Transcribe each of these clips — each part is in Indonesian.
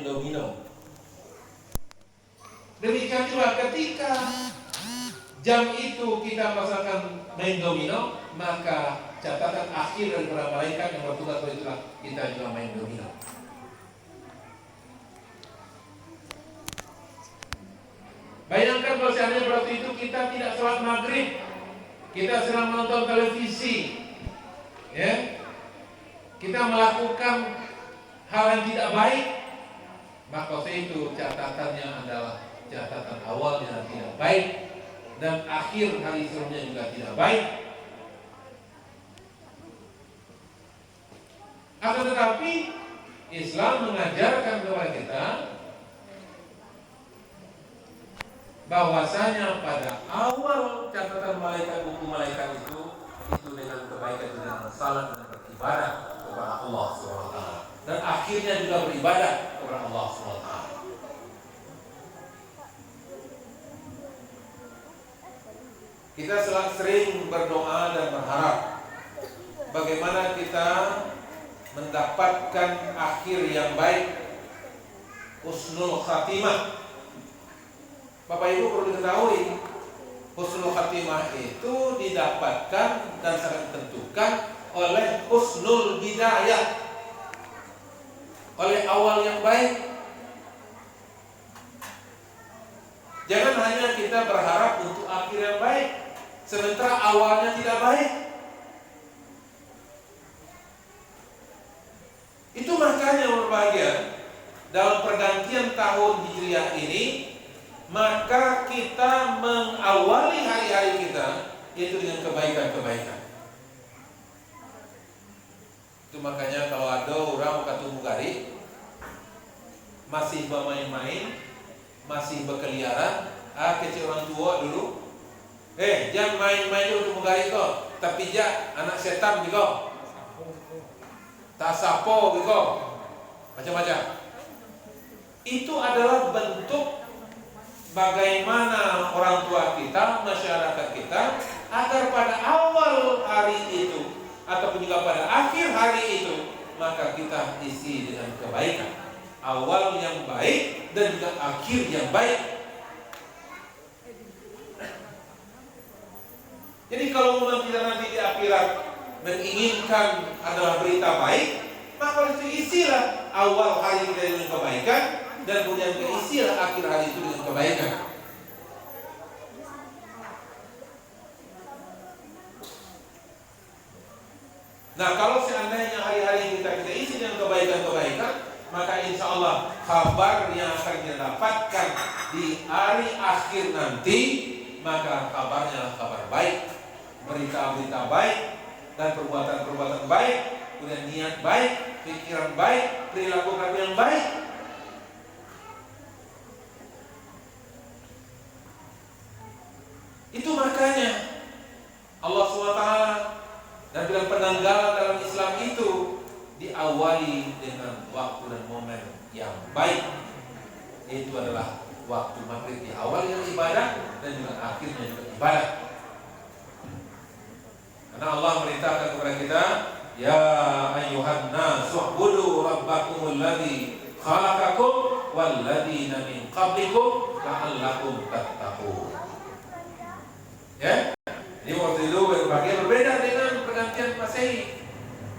main domino. Demikian juga ketika jam itu kita melaksanakan main domino, maka catatan akhir dari para malaikat yang bertugas itulah kita juga main domino. Bayangkan kalau seandainya waktu itu kita tidak sholat maghrib, kita sedang menonton televisi, ya, kita melakukan hal yang tidak baik, maka itu catatannya adalah catatan awalnya tidak baik dan akhir hari selanjutnya juga tidak baik. Akan tetapi Islam mengajarkan kepada kita bahwasanya pada awal catatan malaikat, buku malaikat itu dengan kebaikan, dengan salat dan beribadah kepada Allah SWT, dan akhirnya juga beribadah kepada Allah SWT. Kita sering berdoa dan berharap bagaimana kita mendapatkan akhir yang baik, husnul khatimah. Bapak Ibu perlu diketahui, husnul khatimah itu didapatkan dan sangat ditentukan oleh husnul bidayah, oleh awal yang baik. Jangan hanya kita berharap untuk akhir yang baik, sementara awalnya tidak baik. Itu makanya berbahagia dalam pergantian tahun Hijriah ini, maka kita mengawali hari-hari kita itu dengan kebaikan-kebaikan. Itu makanya kalau ada orang ketemu gari masih bermain-main, masih berkeliaran, kecil orang tua dulu, jangan main-main dulu ketemu gari kok, tapi ja anak setan juga, tak sapo gitu, macam-macam. Itu adalah bentuk bagaimana orang tua kita, masyarakat kita, agar pada awal hari itu ataupun juga pada akhir hari itu, maka kita isi dengan kebaikan, awal yang baik dan juga akhir yang baik. Jadi kalau memang kita nanti di akhirat menginginkan adalah berita baik, maka itu isilah awal hari kita dengan kebaikan, dan kemudian keisilah akhir hari itu dengan kebaikan. Nah, kalau seandainya hari-hari kita isi dengan kebaikan-kebaikan, maka insya Allah kabar yang akan kita dapatkan di hari akhir nanti, maka kabarnya adalah kabar baik, berita-berita baik, dan perbuatan-perbuatan baik, kemudian niat baik, pikiran baik, perilaku yang baik. Itu makanya Allah SWT dan bilang penanggalan dalam Islam itu diawali dengan waktu dan momen yang baik. Itu adalah waktu maghrib, diawali dengan ibadah dan juga akhirnya juga ibadah. Karena Allah merintahkan kepada kita, ya ayyuhan nas u'budu rabbakumul ladzi khalaqakum wal ladzina min qablikum la'allakum tattaqun. Ya, jadi waktu itu berbagai berbeda dengan pergantian Masehi.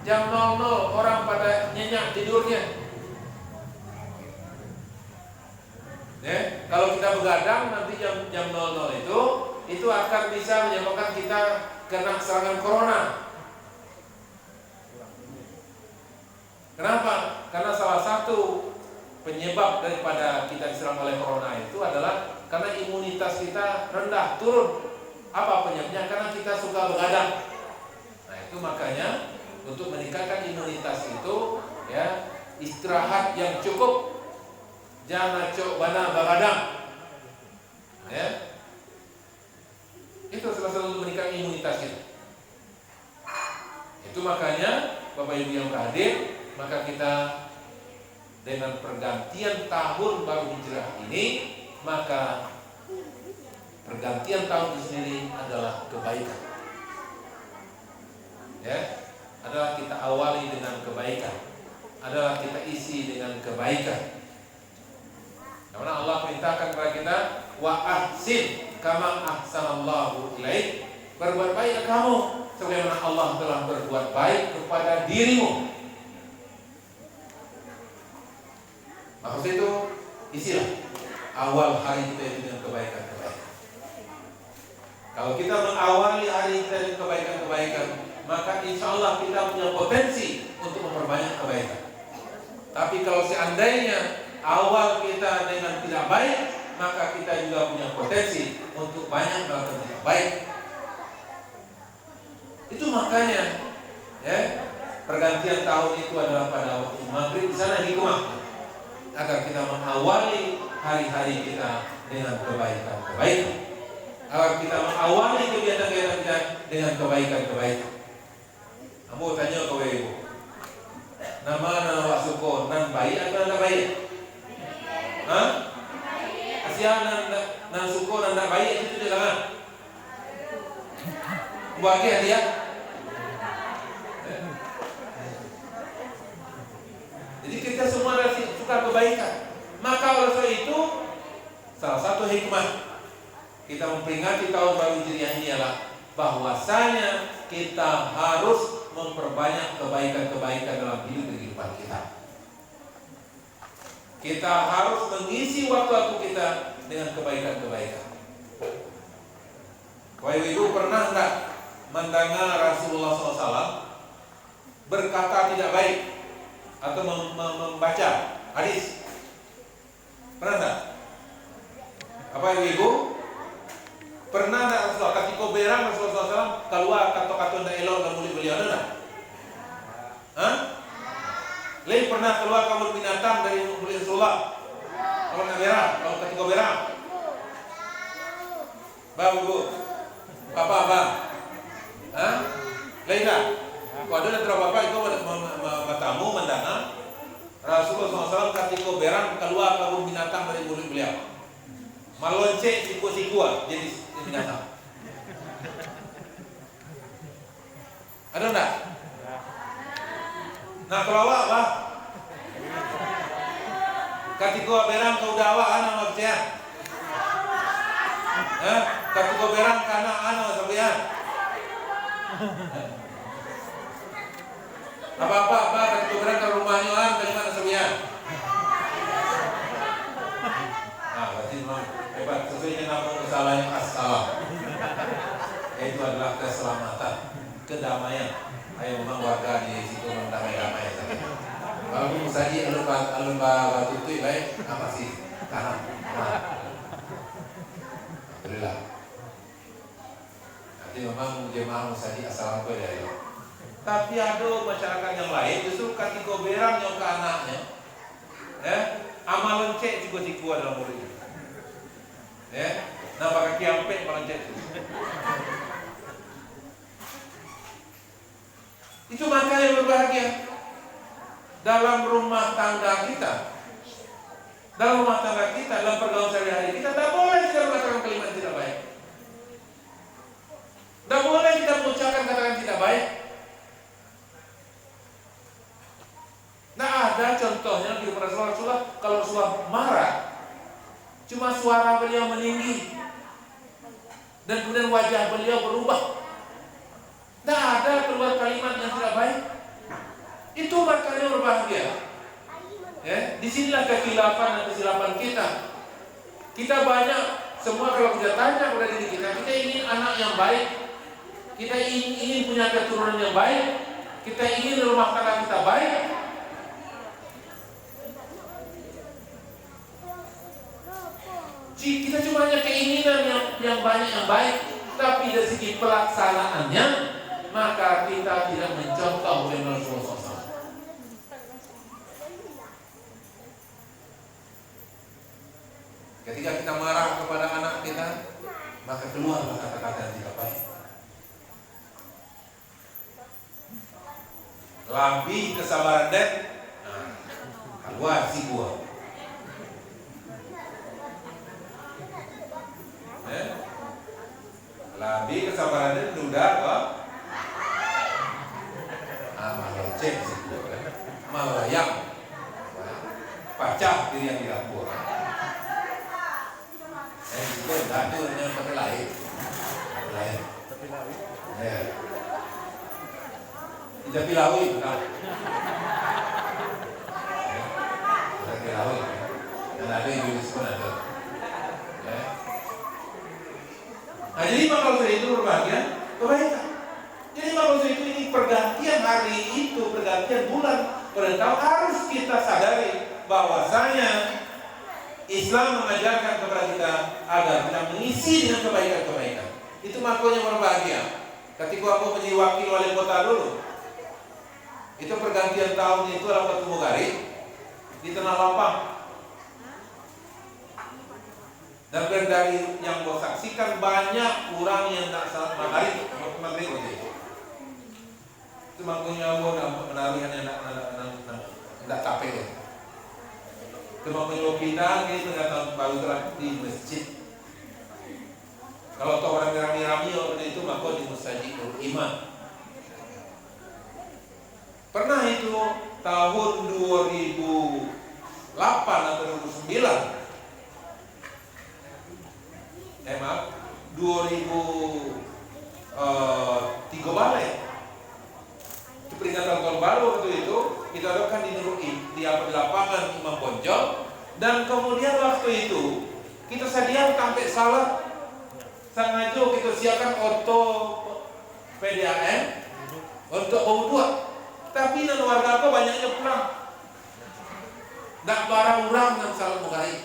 Jam 00 orang pada nyenyak tidurnya. Ya, kalau kita begadang nanti jam 00 itu akan bisa menyebabkan kita kena serangan corona. Kenapa? Karena salah satu penyebab daripada kita diserang oleh corona itu adalah karena imunitas kita rendah, turun. Apa penyebabnya? Karena kita suka begadang. Nah, itu makanya untuk meningkatkan imunitas itu, ya, istirahat yang cukup, jangan bana begadang. Ya, itu salah satu untuk meningkatkan imunitas kita. Itu makanya Bapak Ibu yang berhadir, maka kita dengan pergantian tahun baru Hijrah ini, maka pergantian tahun itu sendiri adalah kebaikan. Ya, adalah kita awali dengan kebaikan, adalah kita isi dengan kebaikan. Karena Allah perintahkan kepada kita, wa ahsin kama ahsanallahu ilaik. Berbuat baik kamu sebagaimana Allah telah berbuat baik kepada dirimu. Maksud itu, isilah awal hari kita dengan kebaikan-kebaikan. Kalau kita mengawali hari kita dengan kebaikan-kebaikan, maka insya Allah kita punya potensi untuk memperbanyak kebaikan. Tapi kalau seandainya awal kita dengan tidak baik, maka kita juga punya potensi untuk banyak melakukan tidak baik. Itu makanya, ya, pergantian tahun itu adalah pada waktu maghrib. Di sana hikmah agar kita mengawali hari-hari kita dengan kebaikan-kebaikan, agar kita mengawali kegiatan-kegiatan kita dengan kebaikan-kebaikan. Kamu tanya ke ibu, nama wak suko nan baik atau nan baik? Hah? Asia nan suko nan baik itu jangan. Bagi hadiah. Jadi kita semua suka kebaikan. Maka oleh sebab itu, salah satu hikmah kita memperingati tahun baru Hijriah ini adalah bahwasanya kita harus memperbanyak kebaikan-kebaikan dalam kehidupan kita. Kita harus mengisi waktu-waktu kita dengan kebaikan-kebaikan. Bapak Ibu pernah enggak mendengar Rasulullah SAW berkata tidak baik atau membaca hadis? Pernah enggak? Bapak Ibu pernah enggak Rasulullah ketika berang Rasulullah SAW keluar kata-kata tidak elok dan mulut beliau ada enggak? Hah? Lain pernah keluar kabut binatang dari mulut Rasulullah? Kalau enggak berang, kalau ketika berang? Bapak-ibu, apa? Hah? Lain enggak? Waduh dan bapak itu bertamu mendengar Rasulullah SAW ketika berang keluar kabut binatang dari mulut beliau. Melonceng siku-siku jadi binatang. Ada enggak? Nah kalau apa? Ketika berang kau dawa anak maksudnya. Ketika berang karena anak sampean. Apa ketika berang ke rumahnya orang ke mana sampean? Nah, berarti memang hebat sesuai dengan kesalahan as-salam. Itu adalah keselamatan, kedamaian. Ayo memang warga di situ mendamai-damai saja. Kalau saji alun batu itu baik apa sih? Tanam. Alhamdulillah. Nanti memang jemaah musaji assalamualaikum ya. Tapi ada masyarakat yang lain justru ketika berang yang ke anaknya, amal lonceng juga dikuat dalam mulutnya. Nah pakai kiampet lonceng itu. Itu maka yang berbahagia dalam rumah tangga kita, dalam pergaulan sehari-hari kita tidak boleh kita mengatakan kalimat tidak baik, tidak boleh kita mengucapkan kata-kata tidak baik. Nah ada contohnya di Rasulullah kalau Rasulullah marah, cuma suara beliau meninggi dan kemudian wajah beliau berubah. Tidak ada keluar kalimat yang tidak baik. Itu makanya berbahagia. Disinilah kekhilafan dan kesilapan kita. Kita banyak, semua kalau kita tanya kepada diri kita ingin anak yang baik, kita ingin punya keturunan yang baik, kita ingin rumah tangga kita baik. Kita cuma hanya keinginan yang banyak yang baik, tapi dari segi pelaksanaannya maka kita tidak mencontoh oleh Rasulullah SAW. Ketika kita marah kepada anak kita, maka keluarlah kata-kata yang tidak baik. Lebih kesabaran dan keluar si buah. Lebih kesabaran dan duda kok. Cek malah yang pacah diri yang di dapur. Datu dengan tapi lain. Ya. Tidak pilawi, benar. Tidak pilawi. Dan ada Inggris pun ada. Ya. Nah, jadi maksud itu berbahagia kebaikan. Jadi maksud itu ini pergantian hari itu, pergantian bulan, beritahu harus kita sadari bahwasanya Islam mengajarkan kepada kita agar kita mengisi dengan kebaikan-kebaikan. Itu makanya berbahagia. Ketika aku menjadi wakil wali kota dulu, itu pergantian tahun itu dalam ketemu Gari di Tanah Lapang. Dan dari yang gue saksikan banyak orang yang tak saat matahari itu. Itu makanya gue menarikan yang tidak capek. Cuma menyuruh kita tengah tahun baru telah di masjid. Kalau tahu orang rami-rami waktu itu maka di Mustajibul Iman. Pernah itu tahun 2008 atau 2009. Maaf, 2003 balik. Itu peringatan tahun baru waktu itu kita adakan di lapangan Imam Bonjol, dan kemudian waktu itu kita sediakan sampai salat sengaja kita siapkan auto PDAM untuk berdua, tapi dan warga apa banyaknya pulang, tak barang-barang yang salat mengari.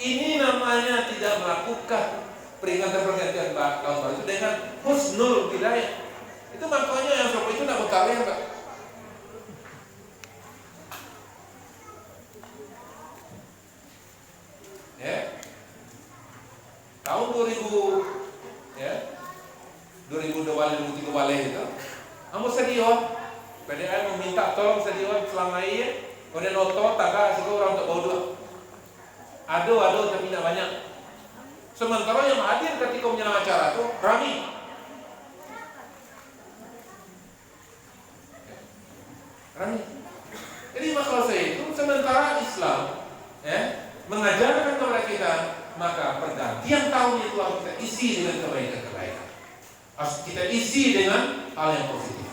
Ini namanya tidak melakukan peringatan pergantian tahun baru itu dengan husnul bidayah. Itu makanya yang seperti itu nak berkali ya, Pak. Ya. Tahun 2000 ya. 2002 balik itu. Kamu sedih, PDAM meminta tolong sedih selama ini, kemudian otot tak sih orang untuk bawa dua. Aduh tapi tidak banyak. Sementara yang hadir ketika menjelang acara itu ramai. Jadi maksud saya itu sementara Islam mengajarkan kepada kita, maka pergantian tahun itu harus kita isi dengan kebaikan-kebaikan. Harus kita isi dengan hal yang positif.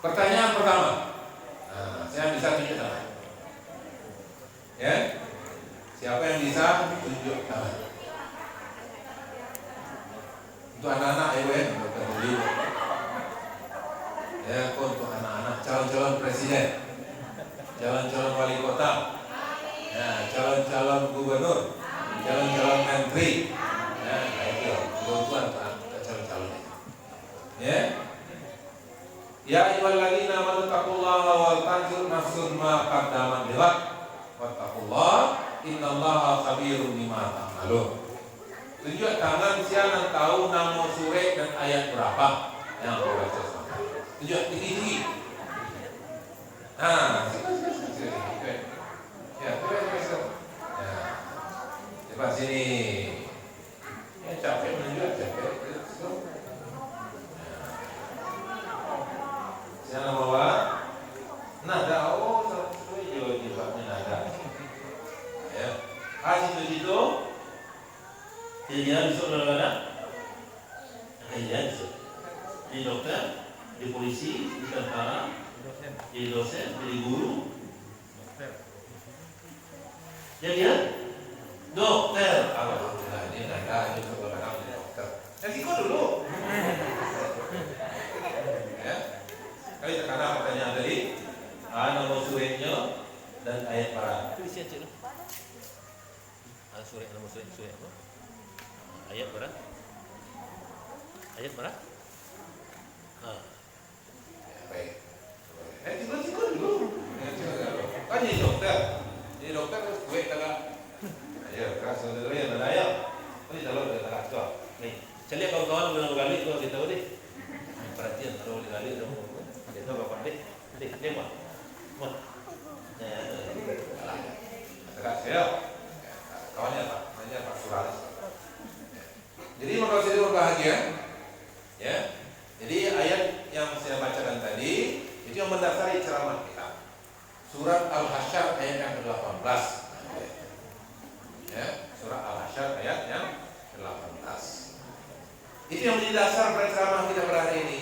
Pertanyaan pertama, saya bisa tunjuk tangan. Ya, siapa yang bisa tunjuk tangan? Untuk anak-anak ya, untuk anak-anak calon-calon presiden, calon-calon wali kota, ya, calon-calon gubernur, calon-calon menteri, ya, itu kebutuhan calon-calon itu. Ya, ya ayyuhalladzina amanu taqullaha wal tanzur nafsun ma qaddamat lighad wattaqullaha innallaha khabirum bima ta'malun. Tunjuk tangan siapa tahu nama surah dan ayat berapa yang aku baca. Tunjuk tinggi-tinggi. Ya, coba sini. Ya, capek menunjuk, capek. Siapa bawa? Nada, sesuai jawabnya nada. Ya, situ. Dia besok mana? Dia besok. Di dokter, di polisi, di tentara, di dosen, di guru. Jadi ya, dokter. Alhamdulillah ini ada juga orang jadi dokter. Kiko dulu. Ya, kali sekarang pertanyaan tadi, nama surahnya dan ayat para. Tulis aja loh. Surah nama surah apa? Ayat berapa? Ayat berapa? Baik. Cikgu dulu. Kan jadi dokter. Jadi dokter terus gue kagak. Ayo, keras dulu ya, mana ayo. Ini kalau udah tak kacau. Nih, celiak kawan-kawan bilang balik gua kita tahu deh. Perhatian kalau balik dong. Kita apa deh? Deh, Pak. Mau. Ya, tak saya. Kawannya Pak, namanya Pak Suralis. Jadi maka saya berbahagia, ya. Jadi ayat yang saya bacakan tadi itu yang mendasari ceramah kita. Surat Al-Hasyr ayat yang ke-18. Ya, surat Al-Hasyr ayat menjadi dasar ceramah kita pada hari ini.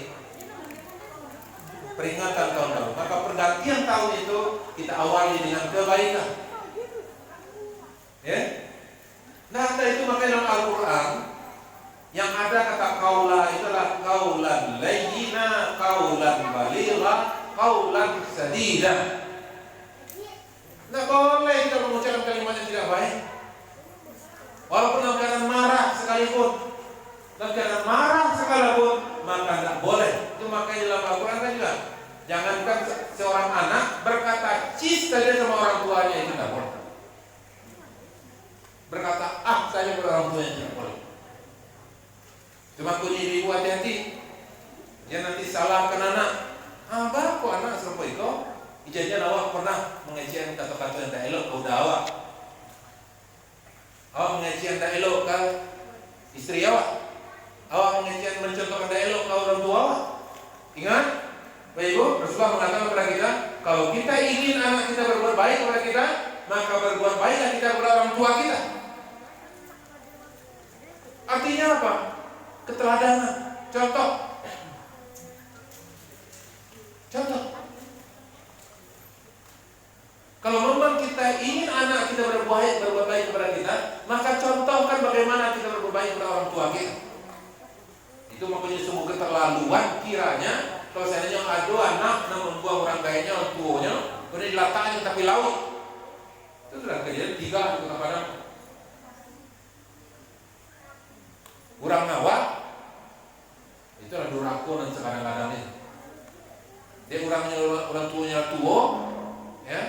Peringatan tahun baru. Maka pergantian tahun itu kita awali dengan kebaikan. Ya. Nah, itu makanya dalam Al-Quran yang ada kata kaula itulah kaulan layyina, kaulan baligha, kaulan sadida. Nggak boleh kita mengucapkan kalimat yang tidak baik. Walaupun dalam keadaan marah sekalipun, maka tidak boleh. Itu makanya dalam Al-Quran kan juga, jangankan seorang anak berkata cis saja sama orang tuanya, itu tidak boleh. Berkata saja kepada orang tuanya, tidak boleh. Cuma kunyi ibu hati-hati, dia nanti salahkan anak. Apa kok anak serupa itu? Ijazah awak pernah mengecian kata-kata yang tak elok ke awak. Awak mengecian tak elok ke istri awak. Awak mengecian mencontohkan tak elok ke orang tua awak. Ingat, Bapak Ibu, Rasulullah mengatakan kepada kita, kalau kita ingin anak kita berbuat baik kepada kita, maka berbuat baiklah kita kepada orang tua kita. Artinya apa? Keteladanan. Contoh. Kalau memang kita ingin anak kita berbuat baik kepada kita, maka contohkan bagaimana kita berbuat baik kepada orang tua kita. Itu makanya sungguh keterlaluan kiranya kalau seandainya ada anak namun buang orang kayaknya orang tuanya, kemudian diletakkan di tepi laut. Itu sudah kejadian 3 di Kota Padang. Kurang awak, itulah durakun dan sekadang-kadang ini. Dia orang tuanya tua, ya.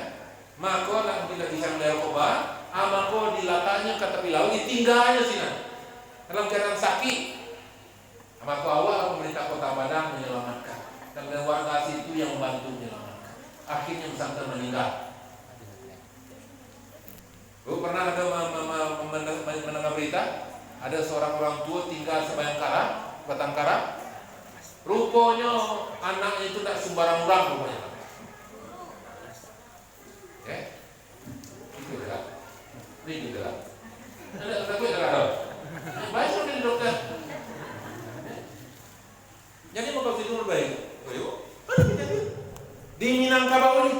Maka nak tidak bisa melihat obat, maka dilatanya ke tepi laut, ditinggalnya sini dalam keadaan sakit. Maka awal pemerintah Kota Padang menyelamatkan, dan warga situ yang membantu menyelamatkan. Akhirnya bersangkutan meninggal. Pernah ada mendengar berita, ada seorang orang tua tinggal sebayangkara, Batangkara. Rupanya anaknya itu tidak sembarang orang rupanya. Ini juga. Ada takut tak? Baik sudah dokter. Jadi mau kau tidur baik. Ayo. Ada penyakit. Di Minangkabau ini.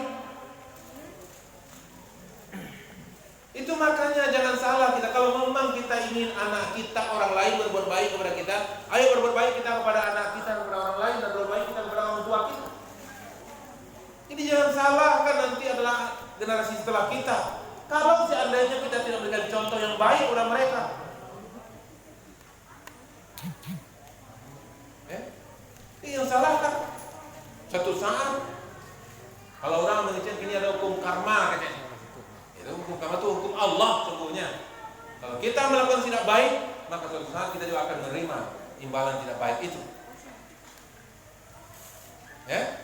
Itu makanya jangan salah kita. Kalau memang kita ingin anak kita orang lain berbuat baik kepada kita, ayo berbuat baik kita kepada anak kita, kepada orang lain, dan berbuat baik kita kepada orang tua kita. Jadi jangan salah, kan nanti adalah generasi setelah kita. Kalau seandainya kita tidak memberikan contoh yang baik kepada mereka, ini yang salah kan? Satu saat kalau orang mengatakan ini ada hukum karma katanya. Itu hukum karma itu hukum Allah sungguhnya. Kalau kita melakukan tidak baik, maka suatu saat kita juga akan menerima imbalan tidak baik itu. Ya.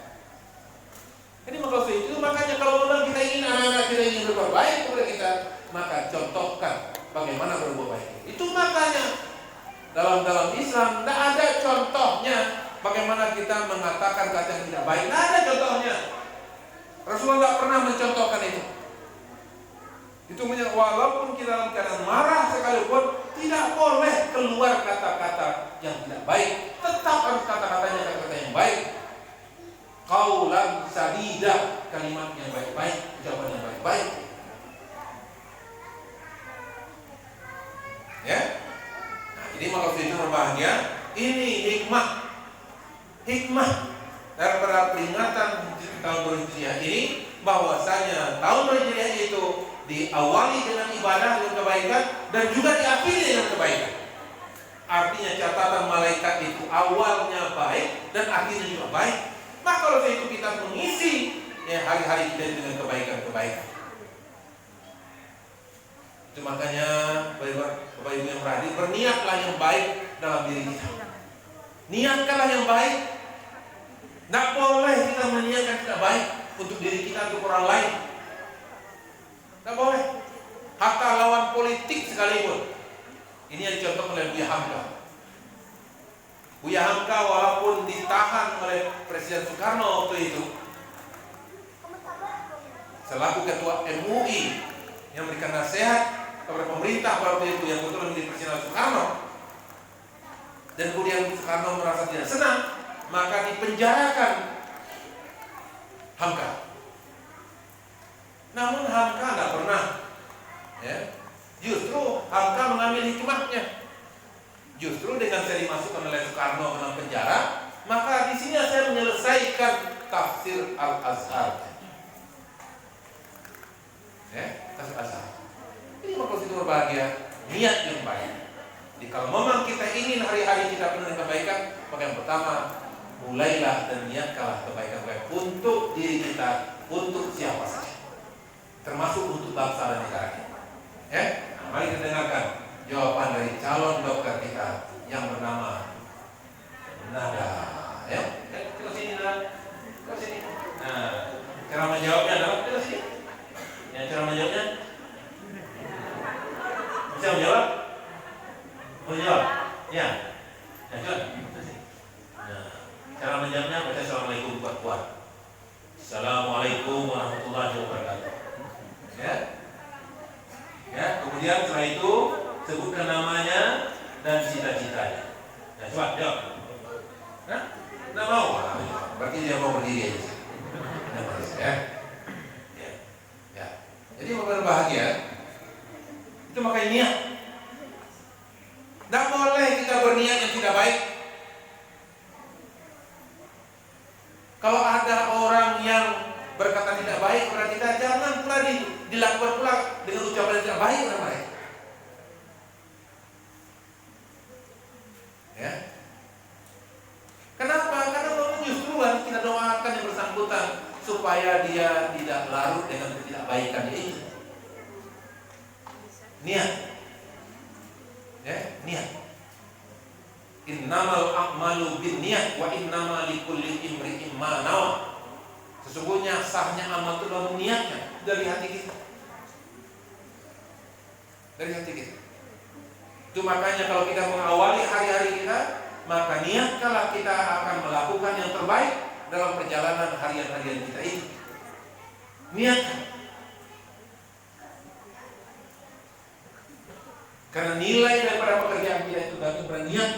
Jadi maksud itu makanya kalau memang kita ingin anak-anak kita ingin berbuat baik kepada kita, maka contohkan bagaimana berbuat baik. Itu makanya dalam Islam tidak ada contohnya bagaimana kita mengatakan kata yang tidak baik. Tidak ada contohnya. Rasulullah tidak pernah mencontohkan itu. Itu walaupun kita dalam keadaan marah sekalipun tidak boleh keluar kata-kata yang tidak baik. Tetap harus kata-katanya kata-kata yang baik. Kaulan sadida, kalimat yang baik-baik, ucapan yang baik-baik. Ya. Nah, ini maksud itu berbahagia. Ini hikmah daripada peringatan tahun berhijriah ini, bahwasanya tahun berhijriah itu diawali dengan ibadah dan kebaikan dan juga diakhiri dengan kebaikan. Artinya catatan malaikat itu awalnya baik dan akhirnya juga baik. Maka kalau itu kita mengisi hari-hari kita dengan kebaikan-kebaikan. Itu makanya Bapak Ibu yang berhadir, berniatlah yang baik dalam diri kita. Niatkanlah yang baik. Tidak boleh kita meniatkan tidak baik untuk diri kita, untuk orang lain. Tidak boleh. Hatta lawan politik sekalipun. Ini yang dicontoh oleh Buya Hamka. Buya Hamka walaupun ditahan oleh Presiden Soekarno waktu itu, selaku ketua MUI yang memberikan nasihat kepada pemerintah waktu itu yang kebetulan menjadi Presiden Soekarno, Dan kemudian Soekarno merasa tidak senang, maka dipenjarakan Hamka. Namun Hamka tidak pernah, ya. Justru Hamka mengambil hikmahnya. Justru dengan saya dimasukkan oleh Soekarno ke dalam penjara, maka di sini saya menyelesaikan tafsir Al-Azhar. Ya, tafsir Al-Azhar. Ini maka itu berbahagia, niat yang baik. Jadi kalau memang kita ingin hari-hari kita penuh dengan kebaikan, maka yang pertama, mulailah dan niatkanlah kebaikan-kebaikan untuk diri kita, untuk siapa saja, termasuk untuk bangsa dan negara kita. Ya, nah, mari kita dengarkan jawaban dari calon dokter kita yang bernama Nada. Ya, ke sini Nada, ke sini. Nah, cara menjawabnya adalah ke sini. Yang cara menjawabnya bisa menjawab? Menjawab? Ya. Nah, coba. Nah, cara menjawabnya baca Assalamualaikum kuat-kuat. Assalamualaikum warahmatullahi wabarakatuh. Ya. Ya, kemudian setelah itu sebutkan namanya dan cita-citanya. Nah, coba jawab. Nah, nggak mau. Berarti dia mau berdiri aja. Ya. Ya. Ya. Jadi mau berbahagia. Itu makanya niat. Tidak boleh kita berniat yang tidak baik. Kalau ada orang yang berkata tidak baik kepada kita, jangan pula dilakukan pula dengan ucapan yang tidak baik kepada mereka. Ya. Kenapa? Karena justru kita doakan yang bersangkutan supaya dia tidak larut dengan ketidakbaikan itu. Niat. Ya, niat. Innamal a'malu binniyat wa innama likulli imri'in ma nawa. Sesungguhnya sahnya amal itu dalam niatnya, dari hati kita. Dari hati kita. Itu makanya kalau kita mengawali hari-hari kita, maka niatkanlah kita akan melakukan yang terbaik dalam perjalanan harian-harian kita ini. Niatkan. Karena nilai daripada pekerjaan kita itu bagi berniat.